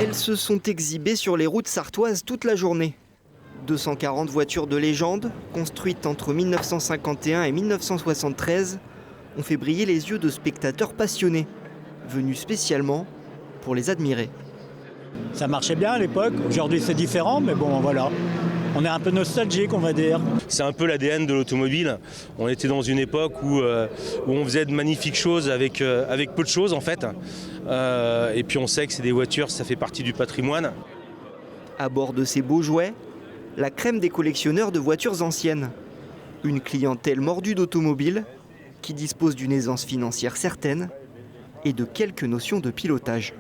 Elles se sont exhibées sur les routes sartoises toute la journée. 240 voitures de légende, construites entre 1951 et 1973, ont fait briller les yeux de spectateurs passionnés, venus spécialement pour les admirer. Ça marchait bien à l'époque, aujourd'hui c'est différent, mais bon voilà. On est un peu nostalgique, on va dire. C'est un peu l'ADN de l'automobile. On était dans une époque où on faisait de magnifiques choses avec peu de choses en fait. Et puis on sait que c'est des voitures, ça fait partie du patrimoine. À bord de ces beaux jouets, la crème des collectionneurs de voitures anciennes. Une clientèle mordue d'automobile qui dispose d'une aisance financière certaine et de quelques notions de pilotage.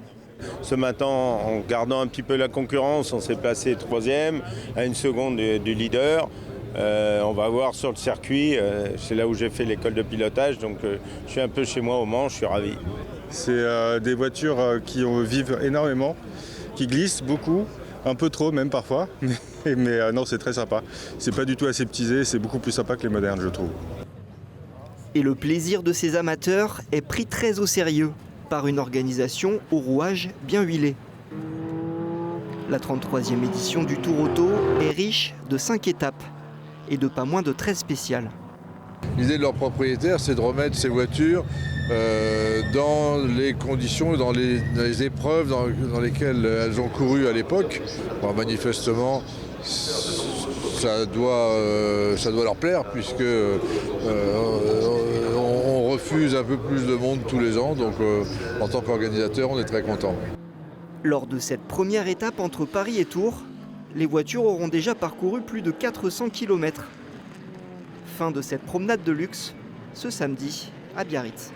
Ce matin, en gardant un petit peu la concurrence, on s'est placé 3e à 1 seconde du leader. On va voir sur le circuit, c'est là où j'ai fait l'école de pilotage, donc je suis un peu chez moi au Mans, je suis ravi. C'est des voitures qui vivent énormément, qui glissent beaucoup, un peu trop même parfois, mais non, c'est très sympa. C'est pas du tout aseptisé, c'est beaucoup plus sympa que les modernes, je trouve. Et le plaisir de ces amateurs est pris très au sérieux par une organisation au rouage bien huilé. La 33e édition du Tour Auto est riche de 5 étapes et de pas moins de 13 spéciales. L'idée de leurs propriétaires, c'est de remettre ces voitures dans les conditions, dans les épreuves dans lesquelles elles ont couru à l'époque. Bon, manifestement, ça doit leur plaire, puisque on refuse un peu plus de monde tous les ans. Donc en tant qu'organisateur, on est très content. Lors de cette première étape entre Paris et Tours, les voitures auront déjà parcouru plus de 400 km. Fin de cette promenade de luxe, ce samedi à Biarritz.